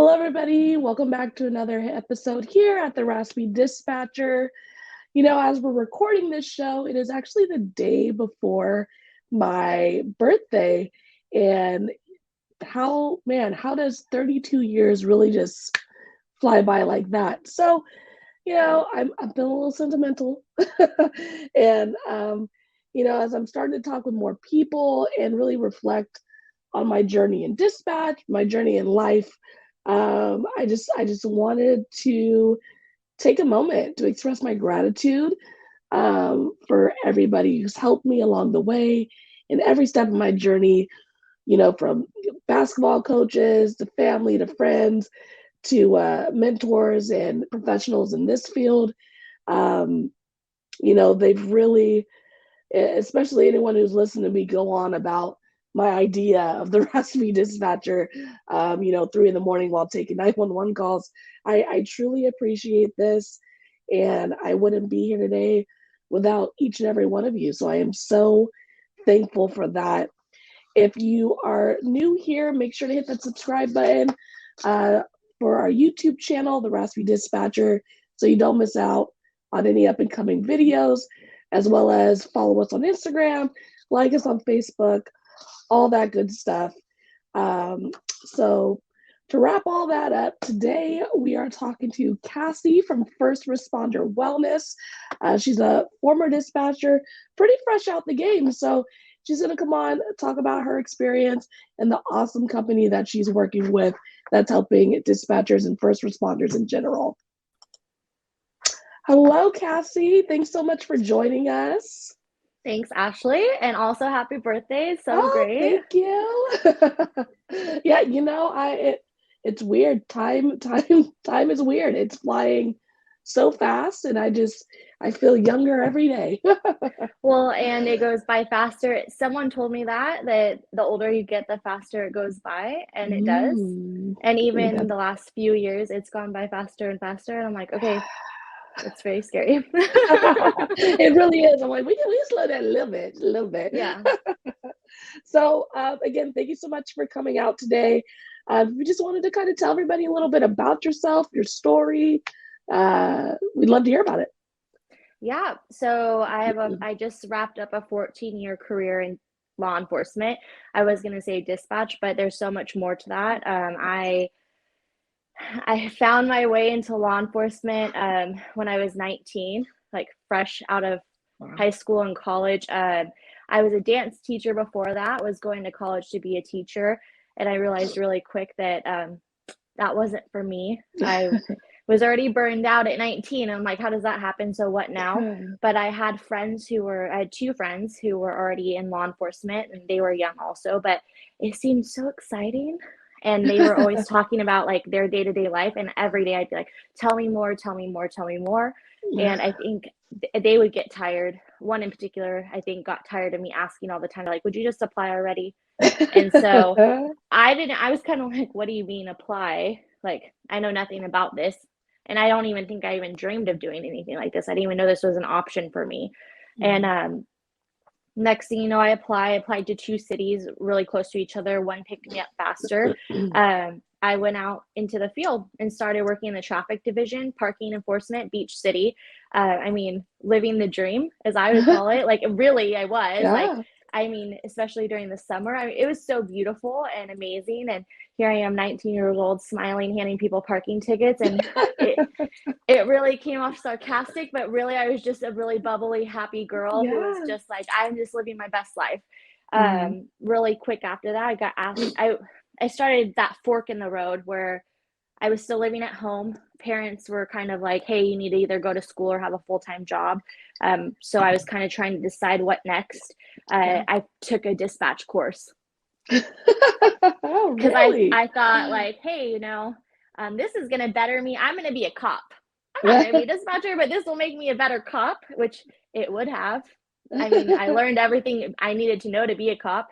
Hello, everybody. Welcome back to another episode here at the Raspy Dispatcher. As we're recording this show, it is actually the day before my birthday. And how does 32 years really just fly by like that? So, I'm feeling a little sentimental. and, as I'm starting to talk with more people and really reflect on my journey in dispatch, my journey in life, I just wanted to take a moment to express my gratitude for everybody who's helped me along the way in every step of my journey, from basketball coaches to family to friends to mentors and professionals in this field. They've really, especially anyone who's listened to me go on about my idea of the Recipe Dispatcher, 3 in the morning while taking 911 calls. I truly appreciate this, and I wouldn't be here today without each and every one of you. So I am so thankful for that. If you are new here, make sure to hit that subscribe button for our YouTube channel, The Raspy Dispatcher, so you don't miss out on any up and coming videos, as well as follow us on Instagram, like us on Facebook, all that good stuff. So to wrap all that up, today we are talking to Cassie from First Responder Wellness. She's a former dispatcher, pretty fresh out the game. So she's going to come on, talk about her experience and the awesome company that she's working with that's helping dispatchers and first responders in general. Hello, Cassie. Thanks so much for joining us. Thanks, Ashley, and also happy birthday. So great. Thank you. Yeah, it's weird. Time is weird. It's flying so fast, and I feel younger every day. Well, and it goes by faster. Someone told me that the older you get, the faster it goes by, and it does. And even the last few years, it's gone by faster and faster. And I'm like, okay, it's very scary. It really is. I'm like, we can slow that a little bit. Yeah. So again, thank you so much for coming out today. We just wanted to kind of tell everybody a little bit about yourself, your story. We'd love to hear about it. Yeah. So I just wrapped up a 14-year career in law enforcement. I was going to say dispatch, but there's so much more to that. I found my way into law enforcement when I was 19, like fresh out of high school and college. I was a dance teacher before that, was going to college to be a teacher. And I realized really quick that that wasn't for me. I was already burned out at 19. I'm like, how does that happen? So what now? But I had two friends who were already in law enforcement, and they were young also, but it seemed so exciting. And they were always talking about like their day-to-day life. And every day I'd be like, tell me more, tell me more, tell me more. And I think they would get tired. One in particular, I think, got tired of me asking all the time, like, would you just apply already? And so I was kind of like, what do you mean apply? Like, I know nothing about this. And I don't even think I even dreamed of doing anything like this. I didn't even know this was an option for me. And next thing you know, I applied to 2 cities really close to each other. One picked me up faster. I went out into the field and started working in the traffic division, parking enforcement, Beach City. Living the dream, as I would call it. Like, really, I was. Yeah. Especially during the summer, it was so beautiful and amazing. And here I am, 19 years old, smiling, handing people parking tickets. And it really came off sarcastic, but really I was just a really bubbly, happy girl who was just like, I'm just living my best life. Really quick after that, I got asked, I started that fork in the road where I was still living at home. Parents were kind of like, hey, you need to either go to school or have a full-time job. So I was kind of trying to decide what next. I took a dispatch course. Oh, because really? I thought like, hey, this is going to better me. I'm going to be a cop. I'm not going to be a dispatcher, but this will make me a better cop, which it would have. I learned everything I needed to know to be a cop.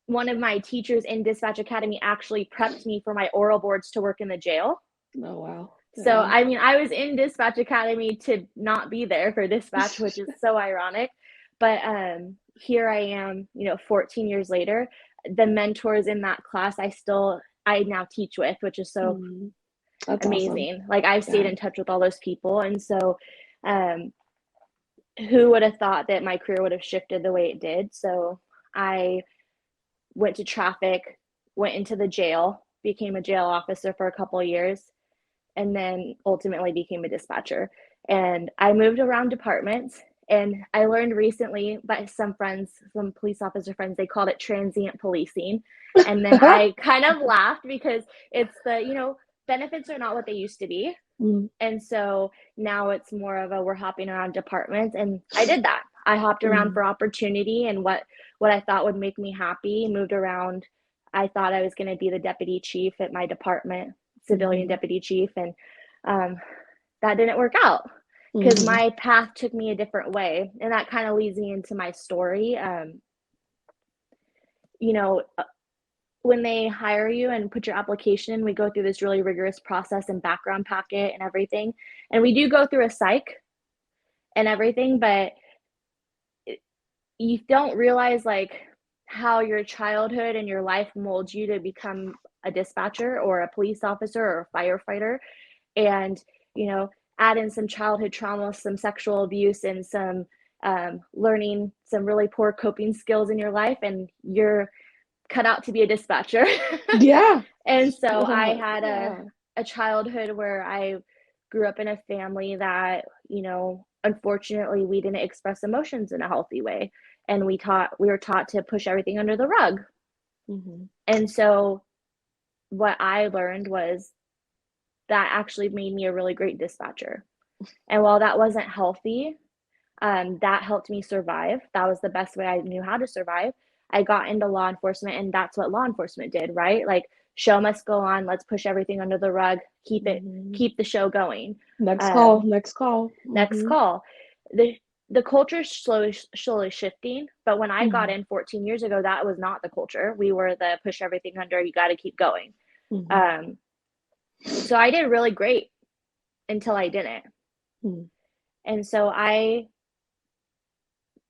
One of my teachers in Dispatch Academy actually prepped me for my oral boards to work in the jail. Oh, wow. Yeah. So, I was in Dispatch Academy to not be there for dispatch, which is so ironic. But here I am, 14 years later. The mentors in that class I still I now teach with, which is so That's amazing. awesome. Like I've stayed in touch with all those people. And so who would have thought that my career would have shifted the way it did? So I went to traffic, went into the jail, became a jail officer for a couple of years, and then ultimately became a dispatcher. And I moved around departments. And I learned recently by some friends, some police officer friends, they called it transient policing. And then I kind of laughed because it's the, benefits are not what they used to be. And so now it's more of a we're hopping around departments. And I did that. I hopped around for opportunity and what I thought would make me happy, moved around. I thought I was going to be the deputy chief at my department, civilian deputy chief. And that didn't work out because my path took me a different way. And that kind of leads me into my story. When they hire you and put your application in, we go through this really rigorous process and background packet and everything. And we do go through a psych and everything, but you don't realize like how your childhood and your life molds you to become a dispatcher or a police officer or a firefighter. And, add in some childhood trauma, some sexual abuse, and some learning some really poor coping skills in your life, and you're cut out to be a dispatcher. Yeah. And so I had a childhood where I grew up in a family that, unfortunately we didn't express emotions in a healthy way. And we were taught to push everything under the rug. And so what I learned was that actually made me a really great dispatcher. And while that wasn't healthy, that helped me survive. That was the best way I knew how to survive. I got into law enforcement, and that's what law enforcement did, right? Like, show must go on. Let's push everything under the rug. Keep the show going. Next call. Next call. The culture is slowly shifting, but when I got in 14 years ago, that was not the culture. We were the push everything under. You got to keep going. So I did really great until I didn't. And so I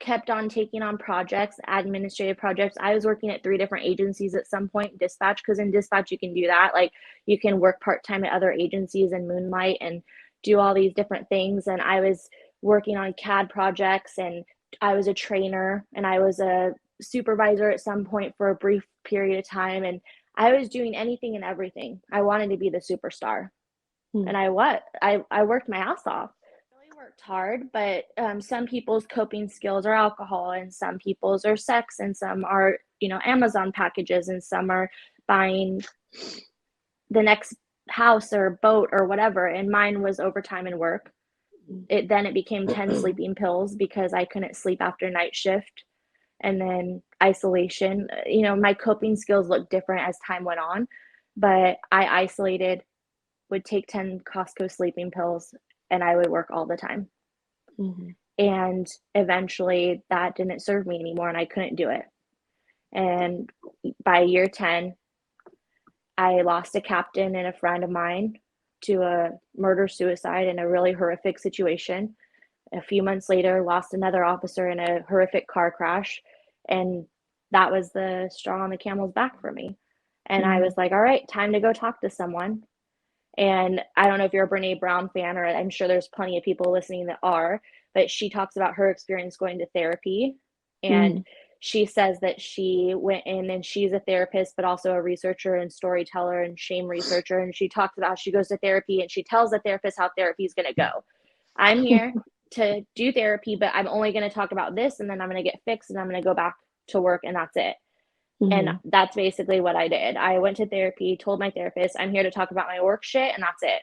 kept on taking on projects, administrative projects. I was working at 3 different agencies at some point, dispatch, because in dispatch you can do that. Like you can work part-time at other agencies and moonlight and do all these different things. And I was working on CAD projects, and I was a trainer, and I was a supervisor at some point for a brief period of time. And I was doing anything and everything. I wanted to be the superstar. And I worked my ass off. Worked hard, but some people's coping skills are alcohol, and some people's are sex, and some are Amazon packages, and some are buying the next house or boat or whatever, and mine was overtime and work. It became 10 sleeping pills because I couldn't sleep after night shift, and then isolation. My coping skills looked different as time went on, but I isolated, would take 10 Costco sleeping pills, and I would work all the time. And eventually that didn't serve me anymore, and I couldn't do it. And by year 10, I lost a captain and a friend of mine to a murder-suicide in a really horrific situation. A few months later, lost another officer in a horrific car crash. And that was the straw on the camel's back for me. And I was like, all right, time to go talk to someone. And I don't know if you're a Brene Brown fan, or I'm sure there's plenty of people listening that are, but she talks about her experience going to therapy. And she says that she went in, and she's a therapist, but also a researcher and storyteller and shame researcher. And she talks about how she goes to therapy, and she tells the therapist how therapy is going to go. I'm here to do therapy, but I'm only going to talk about this, and then I'm going to get fixed, and I'm going to go back to work, and that's it. And that's basically what I did. I went to therapy, told my therapist, I'm here to talk about my work shit, and that's it.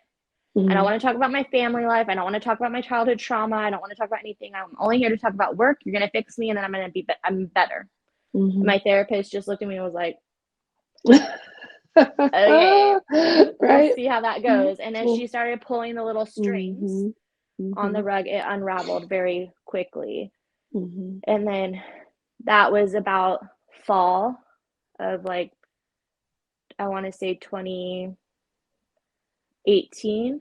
I don't want to talk about my family life. I don't want to talk about my childhood trauma. I don't want to talk about anything. I'm only here to talk about work. You're going to fix me, and then I'm better. My therapist just looked at me and was like, okay, we'll see how that goes. And as she started pulling the little strings on the rug, it unraveled very quickly. And then that was about fall of I want to say 2018,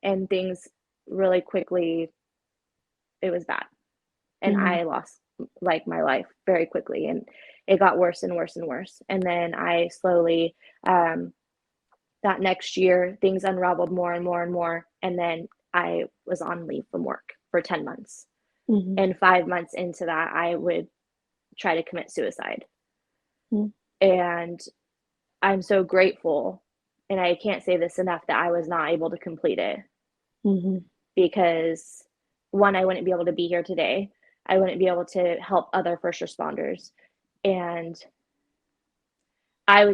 and things really quickly, it was bad. And I lost like my life very quickly, and it got worse and worse and worse. And then I slowly, that next year, things unraveled more and more and more. And then I was on leave from work for 10 months. Mm-hmm. And 5 months into that, I would try to commit suicide. Mm-hmm. And I'm so grateful, and I can't say this enough, that I was not able to complete it. Mm-hmm. Because one, I wouldn't be able to be here today. I wouldn't be able to help other first responders. And I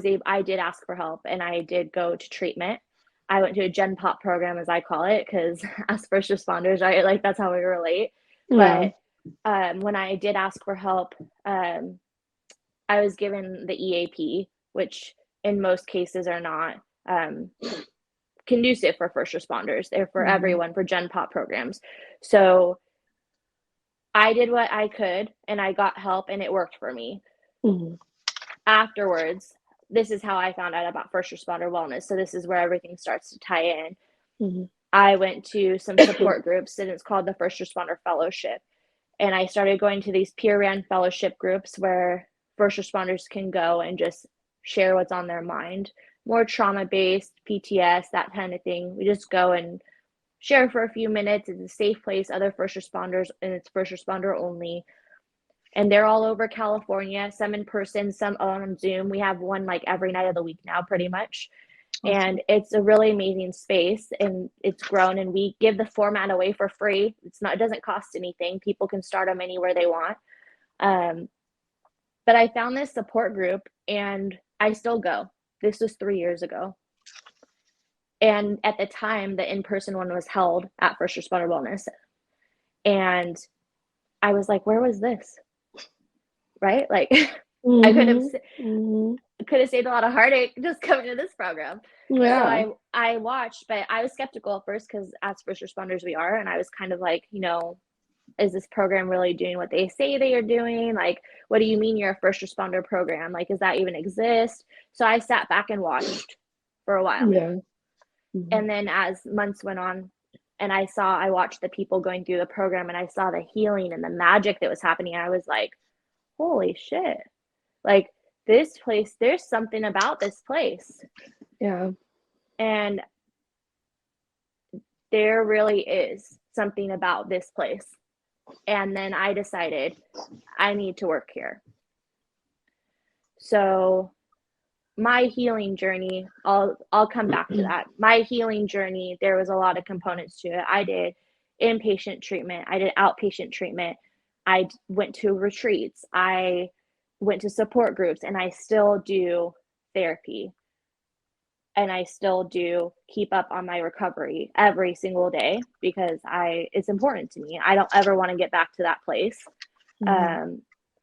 did ask for help, and I did go to treatment. I went to a Gen Pop program, as I call it, because as first responders, right, like that's how we relate. Yeah. But when I did ask for help, I was given the EAP, which in most cases are not conducive for first responders. They're for everyone, for Gen Pop programs. So I did what I could, and I got help, and it worked for me. Mm-hmm. Afterwards, this is how I found out about first responder wellness. So this is where everything starts to tie in. Mm-hmm. I went to some support groups, and it's called the First Responder Fellowship. And I started going to these peer-run fellowship groups where first responders can go and just share what's on their mind. More trauma-based, PTS, that kind of thing. We just go and share for a few minutes. It's a safe place, other first responders, and it's first responder only. And they're all over California, some in person, some on Zoom. We have one like every night of the week now, pretty much. Awesome. And it's a really amazing space, and it's grown, and we give the format away for free. It doesn't cost anything. People can start them anywhere they want. But I found this support group, and I still go. This was 3 years ago. And at the time, the in-person one was held at First Responder Wellness. And I was like, where was this? Right? Like, mm-hmm. I could have saved a lot of heartache just coming to this program. Yeah. So I watched, but I was skeptical at first, because as first responders we are, and I was kind of like, is this program really doing what they say they are doing? Like, what do you mean you're a first responder program? Like, does that even exist? So I sat back and watched for a while. Yeah. Mm-hmm. And then as months went on, and I watched the people going through the program, and I saw the healing and the magic that was happening. I was like, holy shit. Like, this place, there's something about this place. Yeah. And there really is something about this place. And then I decided I need to work here. So my healing journey, I'll come back to that. My healing journey, there was a lot of components to it. I did inpatient treatment. I did outpatient treatment. I went to retreats. I went to support groups, and I still do therapy. And I still do keep up on my recovery every single day, because it's important to me. I don't ever want to get back to that place. Mm-hmm.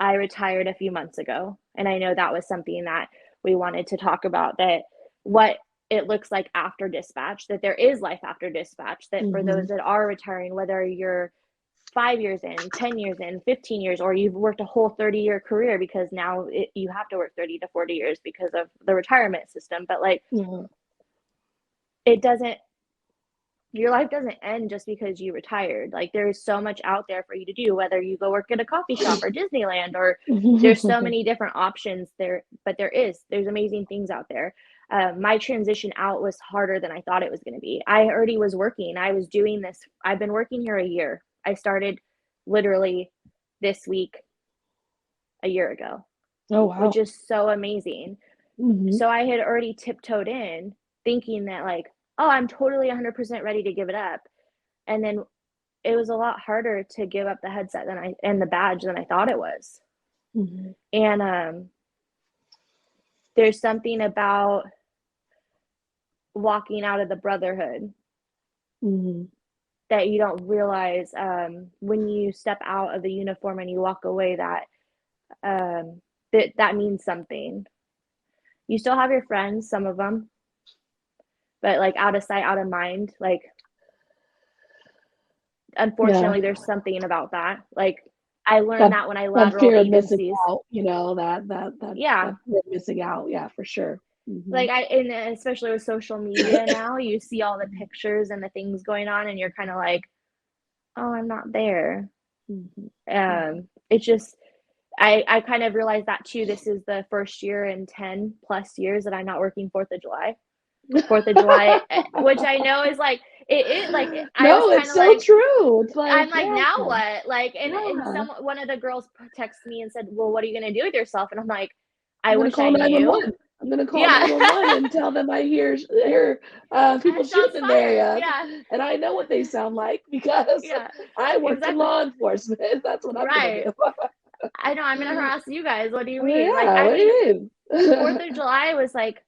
I retired a few months ago, and I know that was something that we wanted to talk about, that what it looks like after dispatch, that there is life after dispatch, that mm-hmm. for those that are retiring, whether you're 5 years in, 10 years in, 15 years, or you've worked a whole 30-year career, because now you have to work 30 to 40 years because of the retirement system. But like, mm-hmm. Your life doesn't end just because you retired. Like, there's so much out there for you to do, whether you go work at a coffee shop or Disneyland, or there's so many different options there, but there's amazing things out there. My transition out was harder than I thought it was going to be. I already was working. I was doing this. I've been working here a year. I started literally this week a year ago. Oh, wow. Which is so amazing. Mm-hmm. So I had already tiptoed in thinking that, like, oh, I'm totally 100% ready to give it up. And then it was a lot harder to give up the headset and the badge than I thought it was. Mm-hmm. And there's something about walking out of the brotherhood mm-hmm. that you don't realize when you step out of the uniform and you walk away, that means something. You still have your friends, some of them, but like out of sight, out of mind. Like, unfortunately, there's something about that. Like, I learned that when I lateral fear of agencies. Missing out, that fear of missing out, yeah, for sure. Mm-hmm. Like, and especially with social media now, you see all the pictures and the things going on, and you're kind of like, oh, I'm not there. Mm-hmm. it's just, I kind of realized that too. This is the first year in 10 plus years that I'm not working 4th of July. 4th of July, which I know is like, like, I was No, kind it's of so like, true. It's I'm like, like, yeah, now what? Like, and yeah. one of the girls texted me and said, well, what are you going to do with yourself? And I'm like, I'm I gonna wish call I knew. 911. I'm gonna call Yeah. 911 and tell them I hear people Shots shooting in the fired. area, Yeah. and I know what they sound like because Yeah. I worked in Exactly. law enforcement. That's what I'm gonna Right. do. I know. I'm going to harass you guys. What do you Oh, mean? Like, yeah, I what do think you mean? 4th of July was like,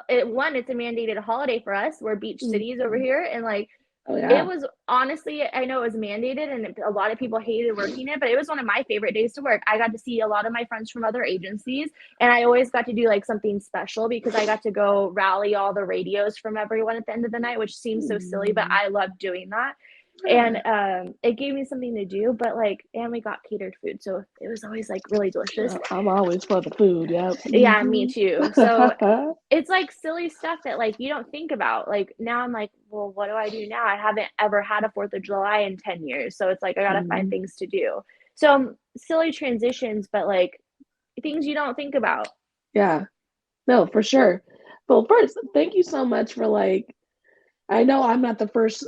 it's a mandated holiday for us. We're beach cities over Mhm. here. And like, Oh, it yeah. was honestly, I know it was mandated and a lot of people hated working it, but it was one of my favorite days to work. I got to see a lot of my friends from other agencies, and I always got to do like something special because I got to go rally all the radios from everyone at the end of the night, which seems so silly, but Mhm. I loved doing that. And Yeah. it gave me something to do, but like, and we got catered food, so it was always like really delicious. I'm always for the food, yep. Yeah, me Mhm. too. So it's like silly stuff that like you don't think about. Like now I'm like, well, what do I do now? I haven't ever had a 4th of July in 10 years. So it's like I gotta find Mhm. things to do. So silly transitions, but like things you don't think about. Yeah. No, for sure. Well, first, thank you so much for like I know I'm not the first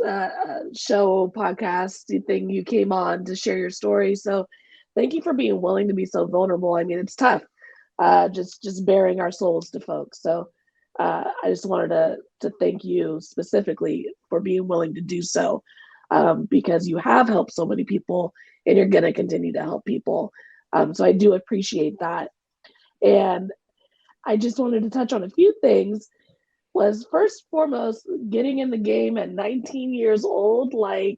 show podcast thing you came on to share your story. So thank you for being willing to be so vulnerable. I mean, it's tough, just bearing our souls to folks. So I just wanted to thank you specifically for being willing to do so, because you have helped so many people and you're going to continue to help people. So I do appreciate that. And I just wanted to touch on a few things was first and foremost getting in the game at 19 years old. Like,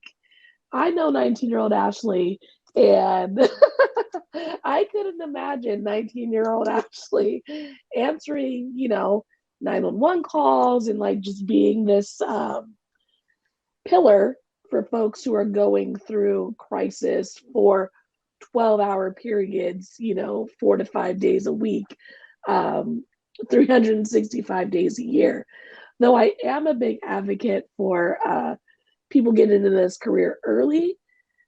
I know 19-year-old Ashley, and I couldn't imagine 19-year-old Ashley answering, 911 calls and like just being this pillar for folks who are going through crisis for 12-hour periods, 4 to 5 days a week, um, 365 days a year. Though I am a big advocate for people get into this career early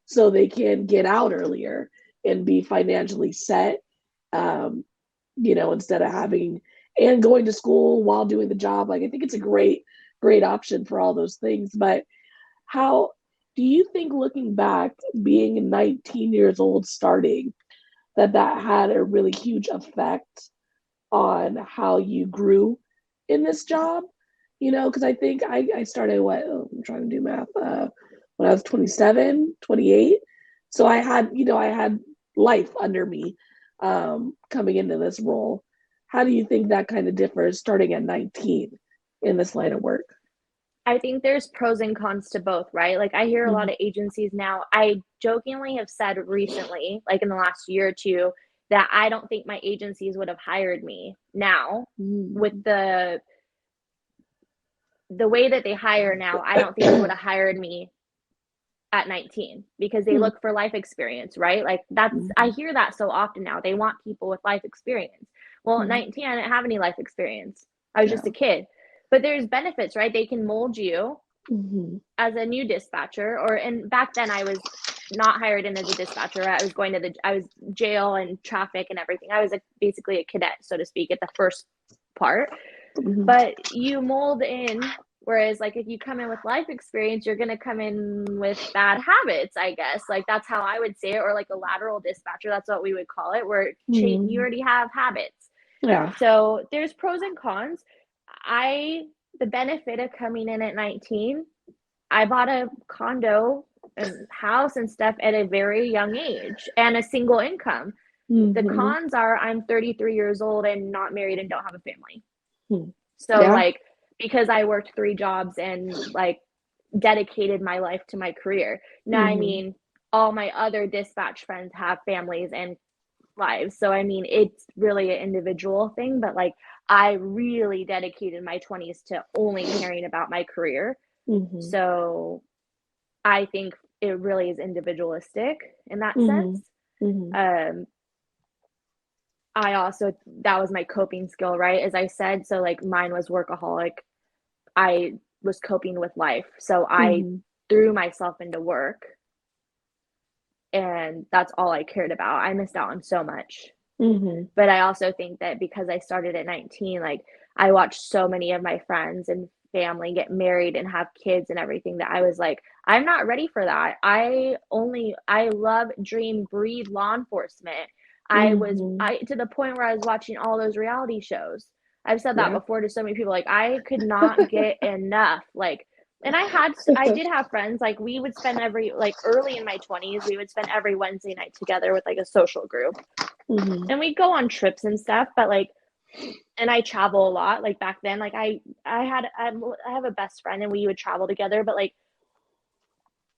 so they can get out earlier and be financially set, um, instead of having and going to school while doing the job. Like, I think it's a great option for all those things. But how do you think, looking back, being 19 years old, starting, that had a really huge effect on how you grew in this job? Because I think I started I'm trying to do math, when I was 27, 28. So I had life under me, coming into this role. How do you think that kind of differs starting at 19 in this line of work? I think there's pros and cons to both, right? Like I hear a lot Mhm. of agencies now. I jokingly have said recently, like in the last year or two, that I don't think my agencies would have hired me now with Mhm. the way that they hire now. I don't think they would have hired me at 19 because they look for life experience, right? Like I Mhm. hear that so often now. They want people with life experience. Well, at Mhm. 19, I didn't have any life experience. I was Yeah. just a kid. But there's benefits, right? They can mold you Mhm. as a new dispatcher, and back then I was not hired in as a dispatcher. I was jail and traffic and everything. I was basically a cadet, so to speak, at the first part. Mhm. But you mold in, whereas like if you come in with life experience, you're going to come in with bad habits, I guess. Like that's how I would say it. Or like a lateral dispatcher, that's what we would call it, where you Mhm. already have habits. Yeah. So there's pros and cons. I The benefit of coming in at 19, I bought a condo and house and stuff at a very young age and a single income. The Mhm. cons are I'm 33 years old and not married and don't have a family. Mhm. So Yeah. like because I worked 3 jobs and like dedicated my life to my career. Now I Mhm. mean all my other dispatch friends have families and lives. So I mean it's really an individual thing, but like I really dedicated my 20s to only caring about my career. Mhm. So I think it really is individualistic in that sense. Mhm. Mhm. Um, I also, that was my coping skill, right? As I said, so like mine was workaholic. I was coping with life. So I Mhm. threw myself into work and that's all I cared about. I missed out on so much. Mm-hmm. But I also think that because I started at 19, like I watched so many of my friends and family get married and have kids and everything that I was like, I'm not ready for that. I love, dream, breathe law enforcement. Mm-hmm. I to the point where I was watching all those reality shows. I've said that Yeah. before to so many people. Like I could not get enough. Like, and I did have friends. Like we would spend like early in my 20s, we would spend every Wednesday night together with like a social group, Mm-hmm. and we'd go on trips and stuff. But like, and I travel a lot. Like back then, like I have a best friend and we would travel together. But like,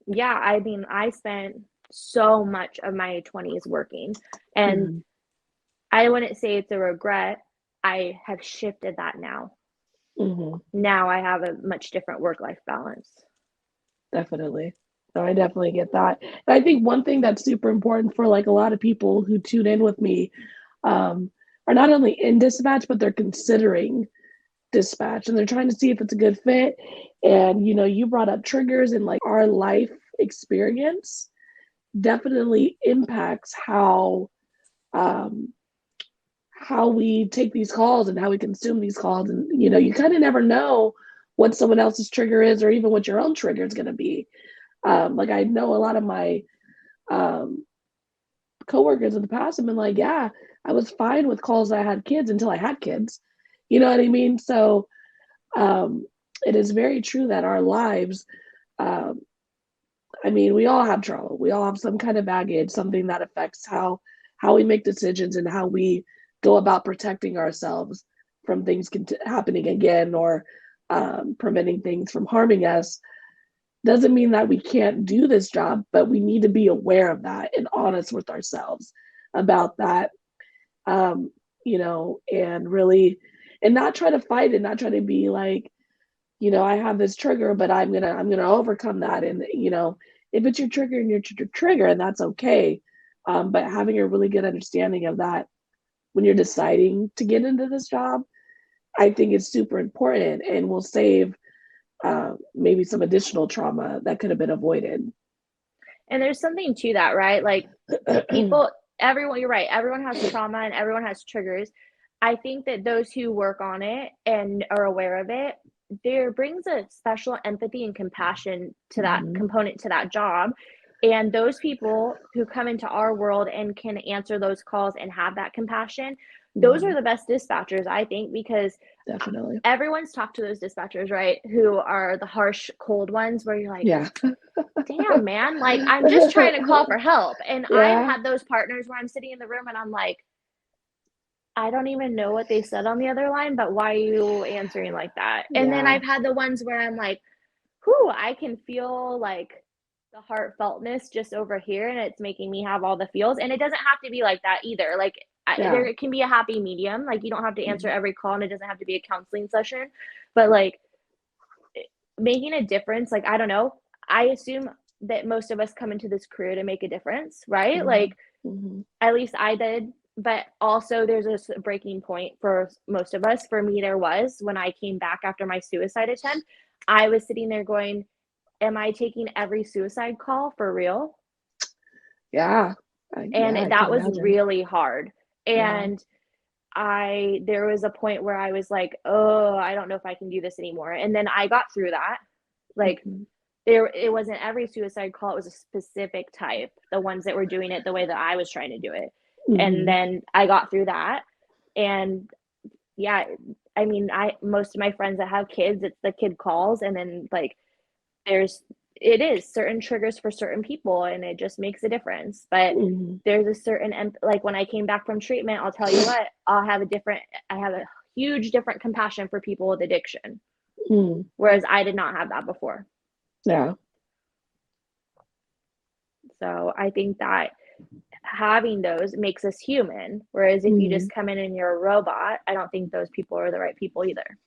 yeah, I mean, I spent so much of my 20s working, and Mm-hmm. I wouldn't say it's a regret. I have shifted that now. Mm-hmm. Now I have a much different work-life balance. Definitely. No, I definitely get that. And I think one thing that's super important for like a lot of people who tune in with me um, are not only in dispatch, but they're considering dispatch and they're trying to see if it's a good fit. And you brought up triggers and like our life experience definitely impacts um, how we take these calls and how we consume these calls. And you kind of never know what someone else's trigger is or even what your own trigger is going to be. Like I know a lot of my um, coworkers in the past have been like, yeah, I was fine with calls that I had kids until I had kids. You know what I mean? So um, it is very true that our lives, um, I mean, we all have trauma. We all have some kind of baggage, something that affects how we make decisions and how we go about protecting ourselves from things happening again or preventing things from harming us. Doesn't mean that we can't do this job, but we need to be aware of that and honest with ourselves about that. Um, and really, and not try to fight it, not try to be like, I have this trigger, but I'm gonna overcome that. And if it's your trigger and your trigger, and that's okay. But having a really good understanding of that when you're deciding to get into this job, I think is super important and will save maybe some additional trauma that could have been avoided. And there's something to that, right? Like everyone, you're right. Everyone has trauma and everyone has triggers. I think that those who work on it and are aware of it, there brings a special empathy and compassion to that Mhm. component to that job. And those people who come into our world and can answer those calls and have that compassion, those are Mhm. the best dispatchers, I think, because Definitely. everyone's talked to those dispatchers, right? Who are the harsh, cold ones where you're like, Yeah. damn, man, like I'm just trying to call for help. And I've Yeah. had those partners where I'm sitting in the room and I'm like, I don't even know what they said on the other line, but why are you answering like that? And then Yeah. I've had the ones where I'm like, whew, I can feel like the heartfeltness just over here and it's making me have all the feels. And it doesn't have to be like that either. Like Yeah. there can be a happy medium. Like you don't have to answer Mhm. every call and it doesn't have to be a counseling session, but like making a difference, like I don't know, I assume that most of us come into this career to make a difference, right? Mhm. Like Mhm. at least I did, but also there's a breaking point for most of us. For me, there was when I came back after my suicide attempt. I was sitting there going, am I taking every suicide call for real? Yeah. And Yeah, I can that was imagine. really hard. Yeah. And there was a point where I was like, oh, I don't know if I can do this anymore. And then I got through that. Like Mhm. it wasn't every suicide call, it was a specific type, the ones that were doing it the way that I was trying to do it. And Mhm. then I got through that. And yeah, I mean, I most of my friends that have kids, it's the kid calls, and then like there's it is certain triggers for certain people, and it just makes a difference. But Mhm. there's a certain like when I came back from treatment, I'll tell you what, I have a huge different compassion for people with addiction, Mhm. whereas I did not have that before. Yeah. So I think that having those makes us human. Whereas if you just Mhm. come in and you're a robot, I don't think those people are the right people either.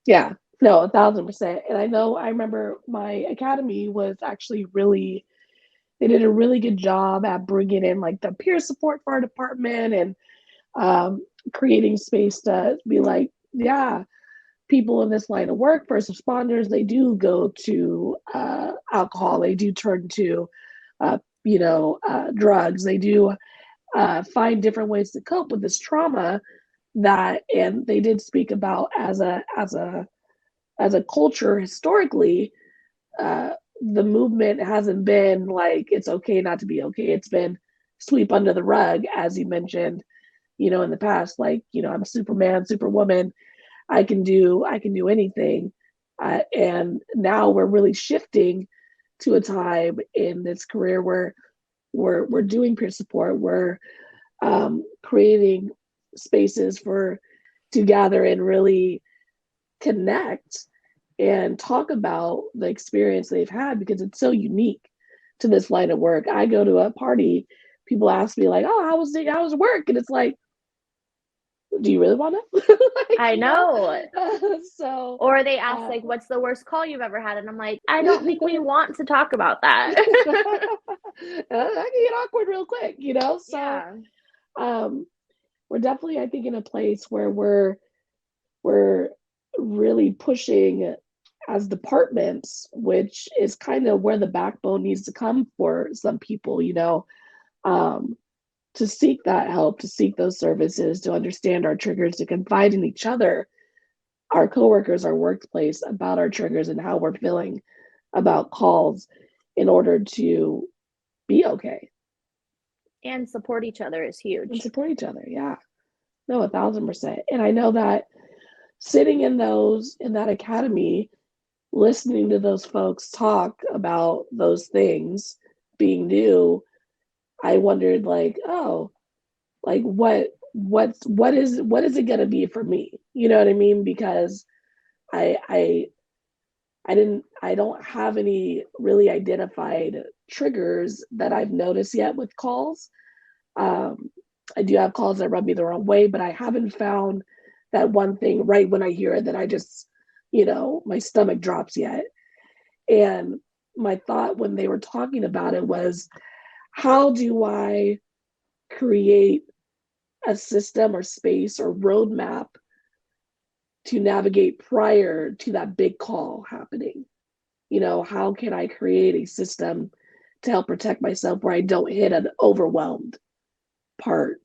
Yeah. No, 1,000%. And I remember my academy was actually really, they did a really good job at bringing in like the peer support for our department and creating space to be like, yeah, people in this line of work, first responders, they do go to alcohol, they do turn to drugs. They do find different ways to cope with this trauma and they did speak about as a culture historically, the movement hasn't been like it's okay not to be okay. It's been sweep under the rug, as you mentioned, in the past. Like, I'm Superman, Superwoman. I can do anything. And now we're really shifting to a time in this career where we're doing peer support. We're creating spaces to gather and really connect and talk about the experience they've had because it's so unique to this line of work. I go to a party, people ask me like, "Oh, how was work?" And it's like, do you really want to? I know. So, or they ask like, "What's the worst call you've ever had?" And I'm like, I don't think we want to talk about that. That can get awkward real quick, So, yeah. We're definitely, I think, in a place where we're really pushing as departments, which is kind of where the backbone needs to come for some people, to seek that help, to seek those services, to understand our triggers, to confide in each other, our coworkers, our workplace about our triggers and how we're feeling about calls in order to be okay. And support each other is huge. And support each other, yeah. No, 1,000%. And I know that sitting in that academy, listening to those folks talk about those things being new, I wondered like, oh, like what is it gonna be for me? You know what I mean? Because I I don't have any really identified triggers that I've noticed yet with calls. I do have calls that rub me the wrong way, but I haven't found that one thing right when I hear it that I just, my stomach drops yet. And my thought when they were talking about it was, how do I create a system or space or roadmap to navigate prior to that big call happening? How can I create a system to help protect myself where I don't hit an overwhelmed part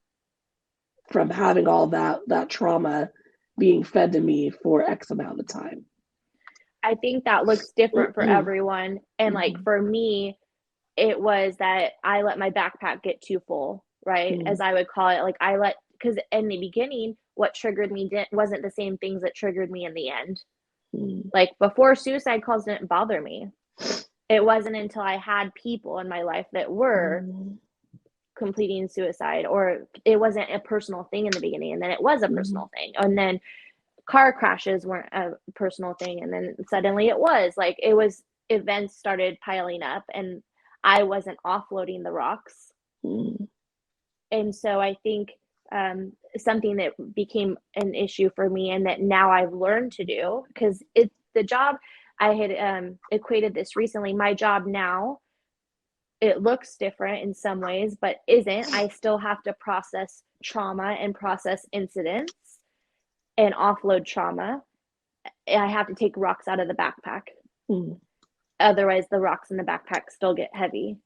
from having all that trauma being fed to me for X amount of time? I think that looks different for everyone. And like for me, it was that I let my backpack get too full, right? As I would call it. Like because in the beginning, what triggered me wasn't the same things that triggered me in the end. Like before, suicide calls didn't bother me. It wasn't until I had people in my life that were completing suicide, or it wasn't a personal thing in the beginning, and then it was a personal thing, and then car crashes weren't a personal thing, and then suddenly it was. Like it was, events started piling up, and I wasn't offloading the rocks. And so I think something that became an issue for me and that now I've learned to do, because it's the job I had equated this recently. My job now, it looks different in some ways, but isn't. I still have to process trauma and process incidents and offload trauma. I have to take rocks out of the backpack. Otherwise, the rocks in the backpack still get heavy.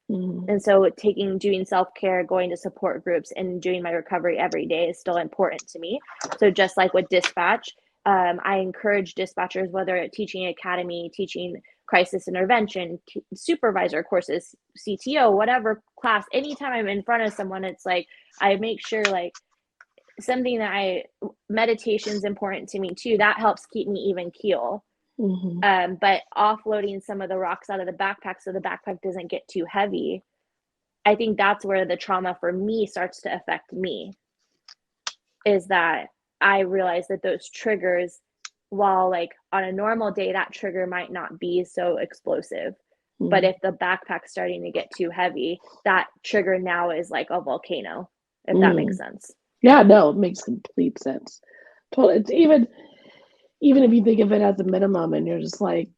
And so doing self-care, going to support groups, and doing my recovery every day is still important to me. So just like with dispatch, I encourage dispatchers, whether at teaching academy, teaching crisis intervention, supervisor courses, CTO, whatever class, anytime I'm in front of someone, it's like, I make sure like something that meditation's important to me too. That helps keep me even keel. But offloading some of the rocks out of the backpack so the backpack doesn't get too heavy, I think that's where the trauma for me starts to affect me, is that I realize that those triggers, while like on a normal day, that trigger might not be so explosive. But if the backpack's starting to get too heavy, that trigger now is like a volcano, if that makes sense. Yeah, no, it makes complete sense. Totally. It's even if you think of it as a minimum and you're just like,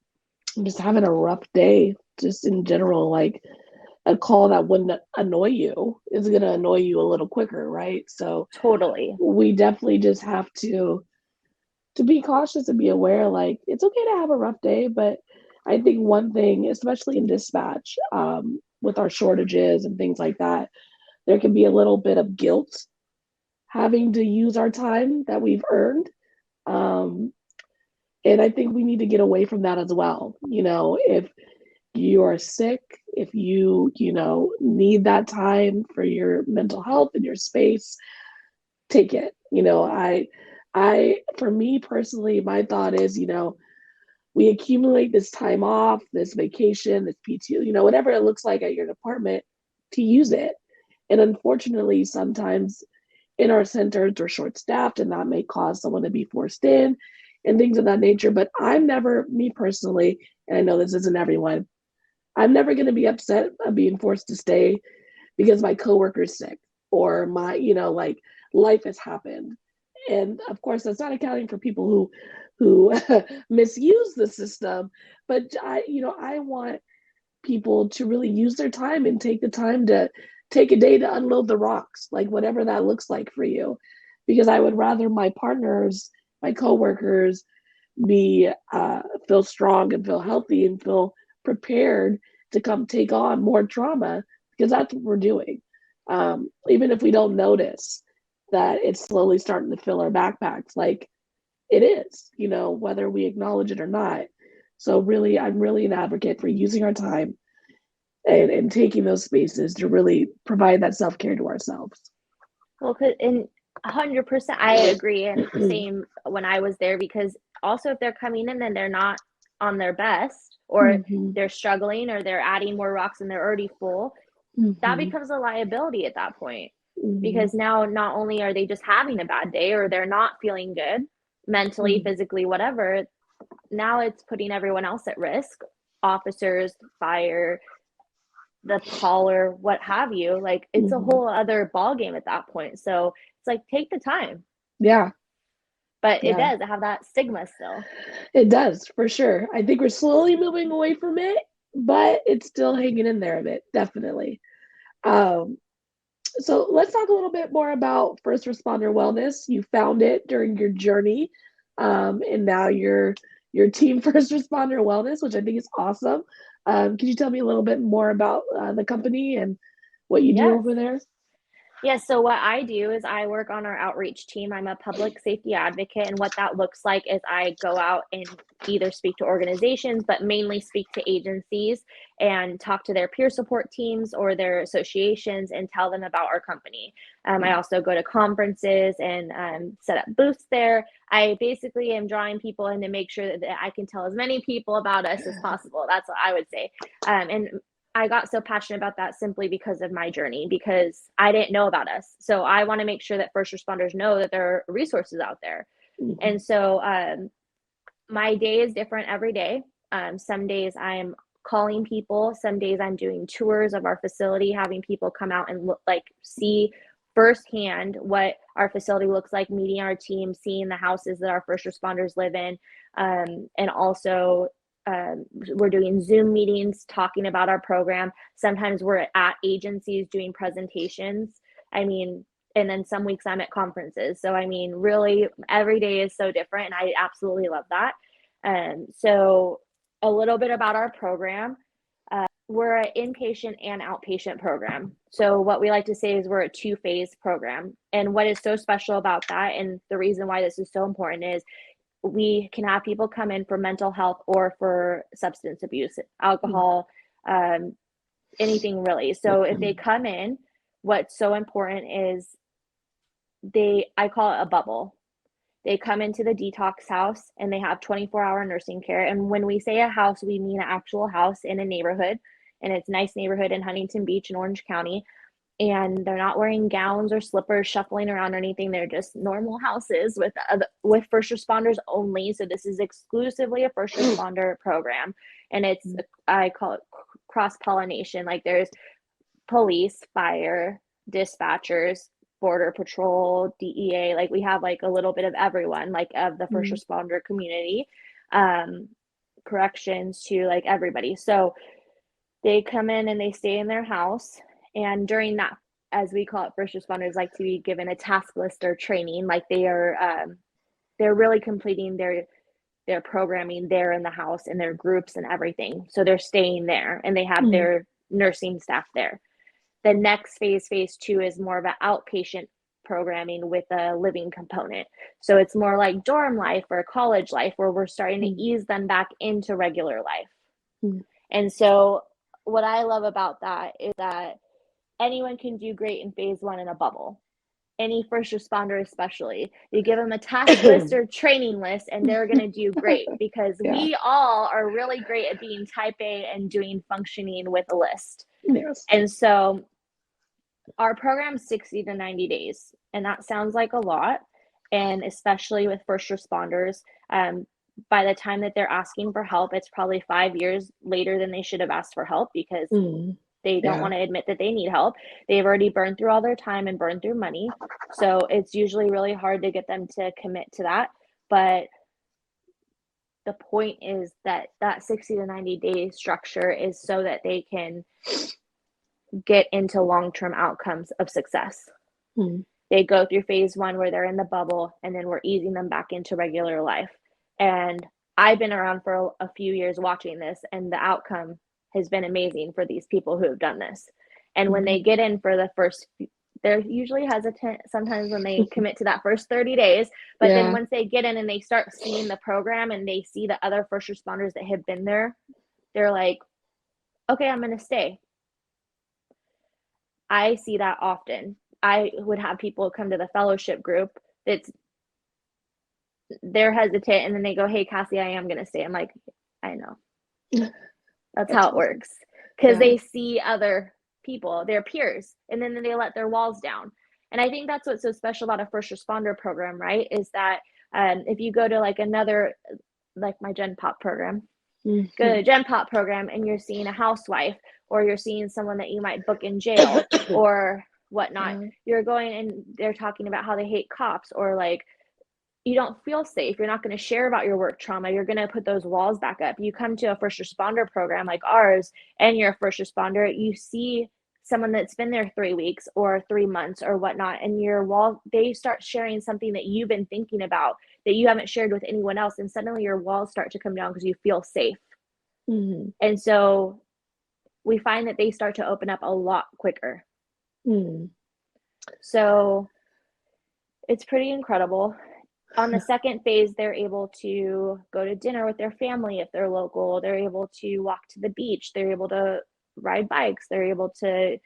I'm just having a rough day, just in general, like a call that wouldn't annoy you is going to annoy you a little quicker, right? So totally, we definitely just have to be cautious and be aware, it's okay to have a rough day. But I think one thing, especially in dispatch, with our shortages and things like that, there can be a little bit of guilt having to use our time that we've earned. Um, and I think we need to get away from that as well. If you are sick, if need that time for your mental health and your space, take it. For me personally, my thought is, we accumulate this time off, this vacation, this PTO, whatever it looks like at your department, to use it. And unfortunately, sometimes in our centers, we're short staffed, and that may cause someone to be forced in and things of that nature. But I'm never, me personally, and I know this isn't everyone, I'm never going to be upset of being forced to stay because my coworker's sick or my, like life has happened. And of course, that's not accounting for people who misuse the system. But I want people to really use their time and take the time to take a day to unload the rocks, like whatever that looks like for you. Because I would rather my partners, my coworkers, be feel strong and feel healthy and feel prepared to come take on more trauma, because that's what we're doing. Even if we don't notice that it's slowly starting to fill our backpacks, like it is, whether we acknowledge it or not. So really, I'm really an advocate for using our time and taking those spaces to really provide that self-care to ourselves. Well, in 100%, I agree. And same when I was there, because also if they're coming in and they're not on their best, or they're struggling, or they're adding more rocks and they're already full, that becomes a liability at that point. Because now not only are they just having a bad day, or they're not feeling good mentally, physically, whatever, now it's putting everyone else at risk, officers, fire, the caller, what have you. Like, it's a whole other ball game at that point. So it's like, take the time. Yeah. But it does have that stigma still. It does, for sure. I think we're slowly moving away from it, but it's still hanging in there a bit, definitely. So let's talk a little bit more about first responder wellness. You found it during your journey, and now you're team first responder wellness, which I think is awesome. Can you tell me a little bit more about the company and what you do over there? Yes. So what I do is I work on our outreach team. I'm a public safety advocate. And what that looks like is I go out and either speak to organizations, but mainly speak to agencies and talk to their peer support teams or their associations and tell them about our company. I also go to conferences and set up booths there. I basically am drawing people in to make sure that I can tell as many people about us as possible. That's what I would say. And I got so passionate about that simply because of my journey, because I didn't know about us. So I want to make sure that first responders know that there are resources out there. And so my day is different every day. Some days I'm calling people. Some days I'm doing tours of our facility, having people come out and see firsthand what our facility looks like, meeting our team, seeing the houses that our first responders live in, and also we're doing Zoom meetings talking about our program. Sometimes we're at agencies doing presentations. And then some weeks I'm at conferences. So, really every day is so different, and I absolutely love that. So a little bit about our program. We're an inpatient and outpatient program. So what we like to say is we're a two-phase program. And what is so special about that, and the reason why this is so important, is we can have people come in for mental health or for substance abuse, alcohol, anything really. So if they come in, what's so important is I call it a bubble. They come into the detox house and they have 24-hour nursing care. And when we say a house, we mean an actual house in a neighborhood. And it's a nice neighborhood in Huntington Beach in Orange County. And they're not wearing gowns or slippers, shuffling around or anything. They're just normal houses with first responders only. So this is exclusively a first responder program. And I call it cross-pollination. Like, there's police, fire, dispatchers, border patrol, DEA. Like, we have a little bit of everyone, of the first responder community, corrections, to everybody. So they come in and they stay in their house. And during that, as we call it, first responders like to be given a task list or training. They're really completing their programming there in the house, and their groups and everything. So they're staying there, and they have their nursing staff there. The next phase 2, is more of an outpatient programming with a living component. So it's more like dorm life or college life, where we're starting to ease them back into regular life. And so what I love about that is that anyone can do great in phase 1 in a bubble. Any first responder, especially, you give them a task list or training list and they're going to do great, because we all are really great at being type A and doing functioning with a list. Yes. And so our program's 60 to 90 days, and that sounds like a lot. And especially with first responders, by the time that they're asking for help, it's probably 5 years later than they should have asked for help, because they don't want to admit that they need help. They've already burned through all their time and burned through money. So it's usually really hard to get them to commit to that. But the point is that 60 to 90 day structure is so that they can get into long-term outcomes of success. They go through phase 1 where they're in the bubble, and then we're easing them back into regular life. And I've been around for a few years watching this, and the outcome has been amazing for these people who have done this. And when they get in for the first, they're usually hesitant sometimes when they commit to that first 30 days. But then once they get in and they start seeing the program and they see the other first responders that have been there, they're like, okay, I'm going to stay. I see that often. I would have people come to the fellowship group they're hesitant, and then they go, hey, Cassie, I am going to stay. I'm like, I know. That's how it works. Because they see other people, their peers, and then they let their walls down. And I think that's what's so special about a first responder program, right? Is that if you go to like another, like my Gen Pop program, go to a Gen Pop program and you're seeing a housewife, or you're seeing someone that you might book in jail or whatnot. You're going and they're talking about how they hate cops, or like, you don't feel safe. You're not going to share about your work trauma. You're going to put those walls back up. You come to a first responder program like ours, and you're a first responder, you see someone that's been there 3 weeks or 3 months or whatnot, and they start sharing something that you've been thinking about that you haven't shared with anyone else. And suddenly your walls start to come down because you feel safe. And so we find that they start to open up a lot quicker. So it's pretty incredible. On the second phase, they're able to go to dinner with their family if they're local. They're able to walk to the beach. They're able to ride bikes. They're able to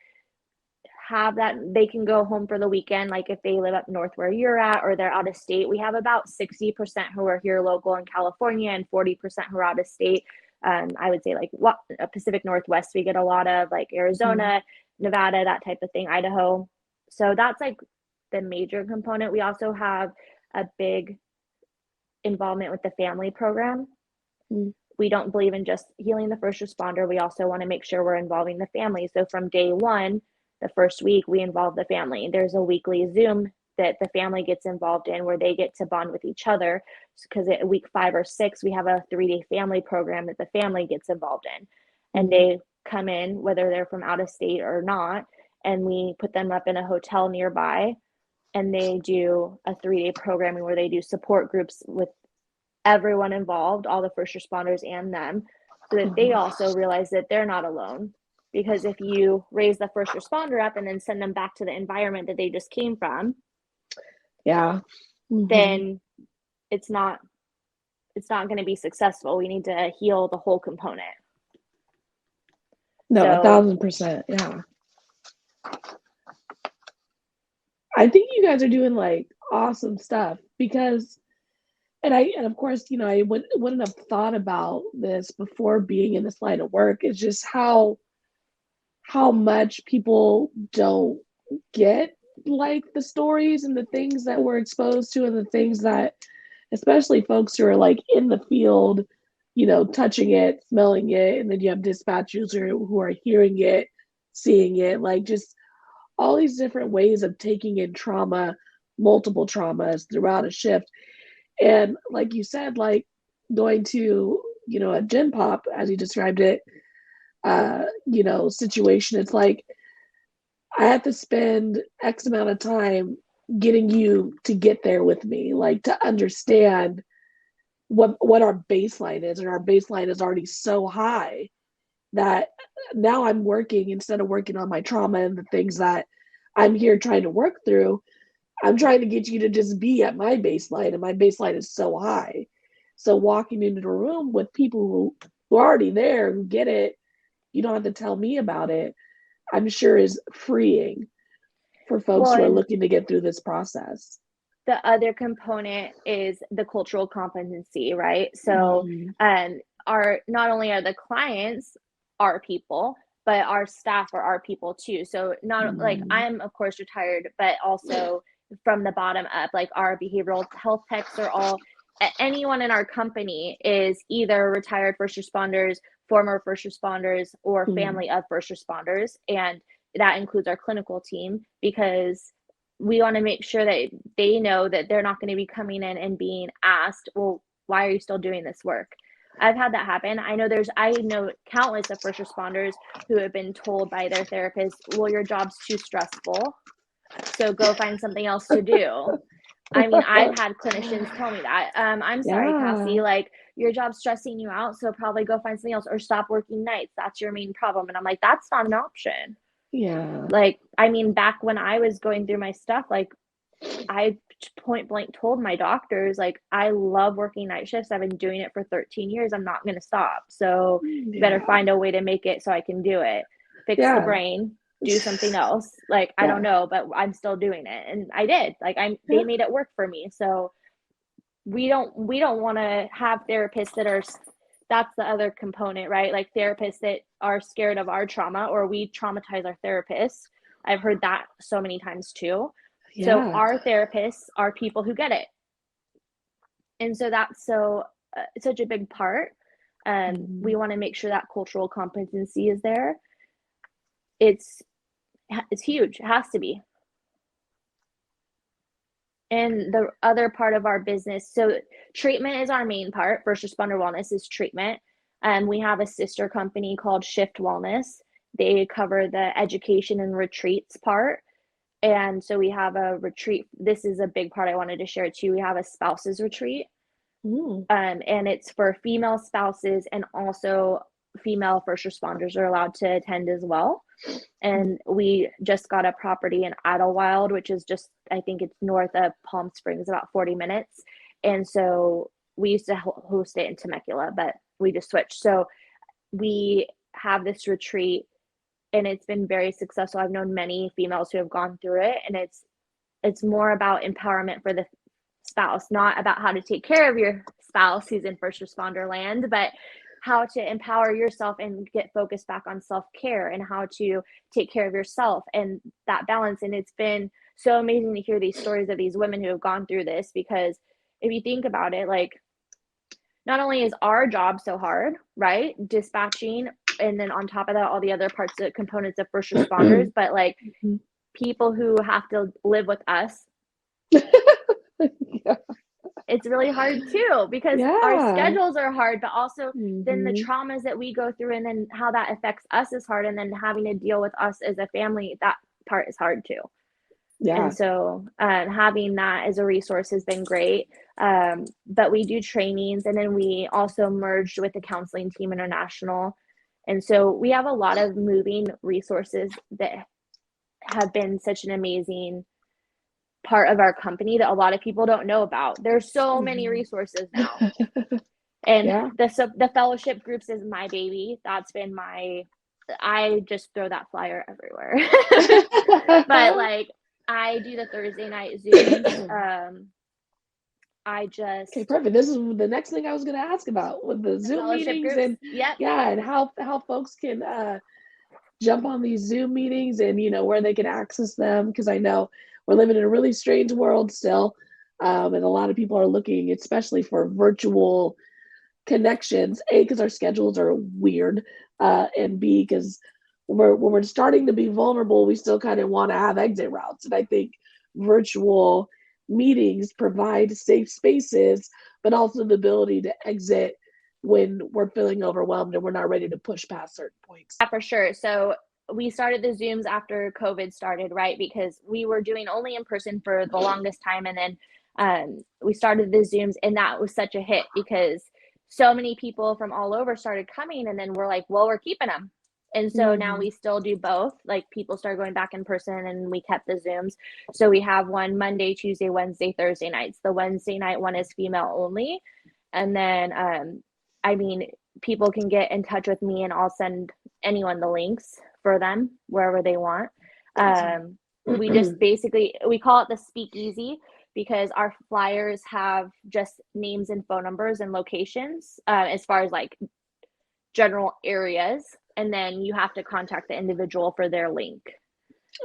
have that. They can go home for the weekend, like if they live up north where you're at, or they're out of state. We have about 60% who are here local in California and 40% who are out of state. I would say like Pacific Northwest, we get a lot of, like Arizona, Nevada, that type of thing, Idaho. So that's like the major component. We also have a big involvement with the family program. We don't believe in just healing the first responder. We also want to make sure we're involving the family. So from day 1, the first week, we involve the family. There's a weekly Zoom that the family gets involved in, where they get to bond with each other. Because at week 5 or 6, we have a 3-day family program that the family gets involved in. And they come in, whether they're from out of state or not, and we put them up in a hotel nearby. And they do a 3-day programming where they do support groups with everyone involved, all the first responders and them, so that they also realize that they're not alone. Because if you raise the first responder up and then send them back to the environment that they just came from, then it's not going to be successful. We need to heal the whole component. No, 1,000%. Yeah. I think you guys are doing like awesome stuff, because, and of course, you know, I wouldn't have thought about this before being in this line of work. It's just how much people don't get, like, the stories and the things that we're exposed to, and the things that, especially folks who are like in the field, you know, touching it, smelling it, and then you have dispatchers who are hearing it, seeing it, like just all these different ways of taking in trauma, multiple traumas throughout a shift. And like you said, like going to, you know, a Gen Pop, as you described it, you know, situation, it's like, I have to spend X amount of time getting you to get there with me, like to understand what our baseline is. And our baseline is already so high, that now I'm working, instead of working on my trauma and the things that I'm here trying to work through, I'm trying to get you to just be at my baseline, and my baseline is so high. So walking into the room with people who are already there, who get it, you don't have to tell me about it, I'm sure is freeing for folks Well, who are and looking to get through this process. the other component is the cultural competency, right? So, Mm-hmm. our not only are the clients our people, but our staff are our people too. So not like Mm-hmm. I'm of course retired, but also from the bottom up, like our behavioral health techs are all anyone in our company is either retired first responders, former first responders, or Mm-hmm. family of first responders. And that includes our clinical team, because we want to make sure that they know that they're not going to be coming in and being asked, well, why are you still doing this work? I've had that happen. I know countless of first responders who have been told by their therapist, well, your job's too stressful, so go find something else to do. I mean, I've had clinicians tell me that. I'm sorry, Cassie, Yeah. like your job's stressing you out, so probably go find something else or stop working nights. That's your main problem. And I'm like, that's not an option. Yeah. Like, I mean, back when I was going through my stuff, like I point blank told my doctors, like, I love working night shifts. I've been doing it for 13 years. I'm not going to stop. So you better Yeah. find a way to make it so I can do it. Fix the Yeah. brain, do something else. Like, I don't Yeah. know, but I'm still doing it. And I did. Like, Yeah. they made it work for me. So we don't want to have therapists that are, that's the other component, right? Like therapists that are scared of our trauma, or we traumatize our therapists. I've heard that so many times too. So Yeah. our therapists are people who get it. And so that's such a big part. Mm-hmm. We want to make sure that cultural competency is there. It's huge. It has to be. And the other part of our business, so treatment is our main part. First responder wellness is treatment. We have a sister company called Shift Wellness. They cover the education and retreats part. And so we have a retreat. This is a big part I wanted to share too. We have a spouses retreat. Mm. And it's for female spouses, and also female first responders are allowed to attend as well. And we just got a property in Idlewild, which is just, I think it's north of Palm Springs, about 40 minutes. And so we used to host it in Temecula, but we just switched. So we have this retreat, and it's been very successful. I've known many females who have gone through it, and it's more about empowerment for the spouse, not about how to take care of your spouse who's in first responder land, but how to empower yourself and get focused back on self-care and how to take care of yourself and that balance. And it's been so amazing to hear these stories of these women who have gone through this, because if you think about it, like, not only is our job so hard, right? Dispatching, and then on top of that, all the other parts of components of first responders, but like people who have to live with us, Yeah. it's really hard too, because our Yeah. schedules are hard, but also then the Mm-hmm. traumas that we go through, and then how that affects us is hard, and then having to deal with us as a family, that part is hard too. And Yeah. so having that as a resource has been great. But we do trainings, and then we also merged with the Counseling Team International. And so we have a lot of moving resources that have been such an amazing part of our company that a lot of people don't know about. There's so many resources now. And Yeah. the fellowship groups is my baby. That's been I just throw that flyer everywhere. But like, I do the Thursday night Zooms. Okay, perfect. This is the next thing I was going to ask about, with the The Zoom fellowship meetings, groups. and Yep. yeah, and how folks can jump on these Zoom meetings, and where they can access them, because I know we're living in a really strange world still, and a lot of people are looking, especially for virtual connections. A, because our schedules are weird, and B, because when we're starting to be vulnerable, we still kind of want to have exit routes, and I think virtual meetings provide safe spaces, but also the ability to exit when we're feeling overwhelmed and we're not ready to push past certain points. Yeah, for sure. So we started the Zooms after COVID started, right? Because we were doing only in person for the longest time. And then we started the Zooms, and that was such a hit, because so many people from all over started coming, and then we're like, well, we're keeping them. And so now we still do both. Like, people started going back in person, and we kept the Zooms. So we have one Monday, Tuesday, Wednesday, Thursday nights. The Wednesday night one is female only. And then, I mean, people can get in touch with me, and I'll send anyone the links for them wherever they want. We just basically, we call it the speakeasy, because our flyers have just names and phone numbers and locations, as far as like general areas, and then you have to contact the individual for their link.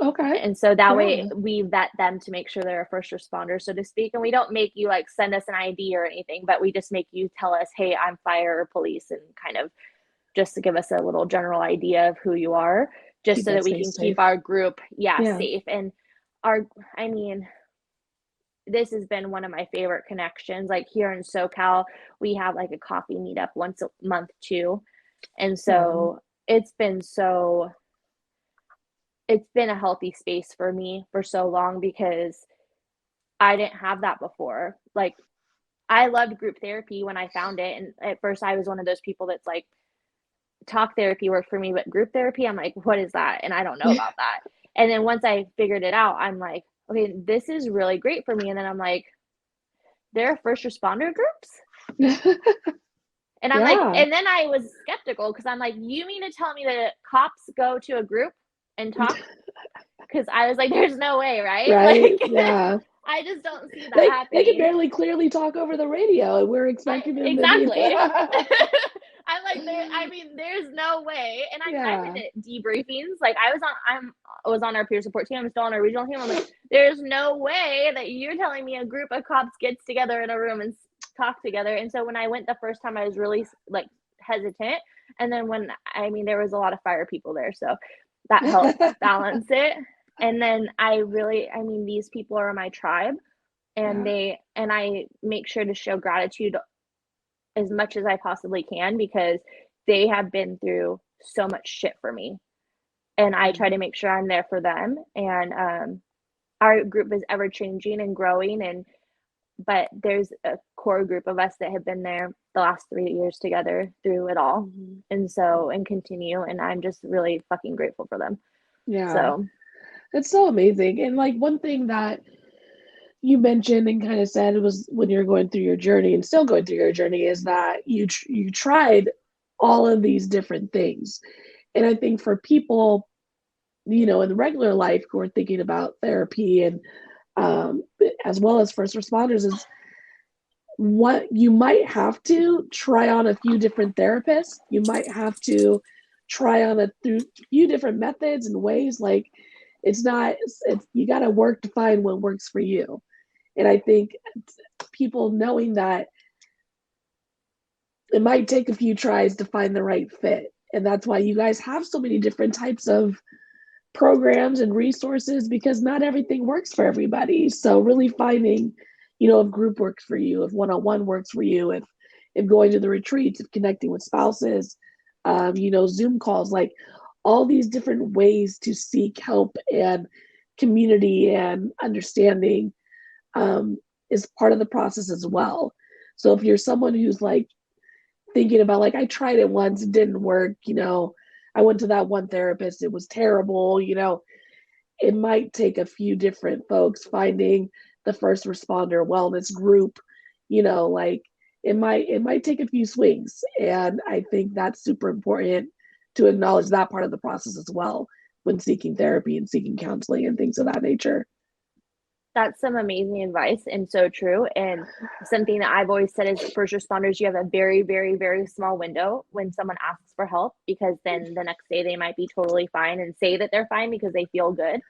Okay. And so that way we vet them to make sure they're a first responder, so to speak. And we don't make you like send us an ID or anything, but we just make you tell us, hey, I'm fire or police, and kind of just to give us a little general idea of who you are, just so that we can keep our group safe. And I mean, this has been one of my favorite connections. Like, here in SoCal, we have like a coffee meetup once a month too. And so it's been a healthy space for me for so long, because I didn't have that before. Like, I loved group therapy when I found it. And at first I was one of those people that's like, talk therapy worked for me, but group therapy, I'm like, what is that? And I don't know about that. And then once I figured it out, I'm like, okay, this is really great for me. And then I'm like, there are first responder groups? And I'm like, and then I was skeptical, because I'm like, you mean to tell me that cops go to a group and talk? Because I was like, there's no way, right? Like, I just don't see that happening. They can barely clearly talk over the radio, and we're expecting them exactly. to be... I'm like, there's no way. And I've been at debriefings. Like, I was on our peer support team. I'm still on our regional team. I'm like, there's no way that you're telling me a group of cops gets together in a room and talk together. And so when I went the first time, I was really like hesitant. And then there was a lot of fire people there, so that helped balance it. And then these people are my tribe, and I make sure to show gratitude as much as I possibly can, because they have been through so much shit for me, and I try to make sure I'm there for them. And our group is ever changing and growing, but there's a core group of us that have been there the last 3 years together through it all, and continue, and I'm just really fucking grateful for them. So it's so amazing. And like, one thing that you mentioned and kind of said was, when you're going through your journey and still going through your journey, is that you tried all of these different things. And I think for people, in the regular life who are thinking about therapy, and as well as first responders, is what you might have to try on a few different therapists. You might have to try on a few different methods and ways. Like, it's you got to work to find what works for you. And I think people knowing that it might take a few tries to find the right fit. And that's why you guys have so many different types of programs and resources, because not everything works for everybody. So really finding, if group works for you, if one-on-one works for you, if going to the retreats, if connecting with spouses, Zoom calls, like all these different ways to seek help and community and understanding is part of the process as well. So if you're someone who's like thinking about, like, I tried it once, it didn't work, I went to that one therapist, it was terrible, it might take a few different folks finding the first responder wellness group, like it might take a few swings. And I think that's super important to acknowledge that part of the process as well, when seeking therapy and seeking counseling and things of that nature. That's some amazing advice, and so true. And something that I've always said is, first responders, you have a very, very, very small window when someone asks for help, because then the next day they might be totally fine and say that they're fine because they feel good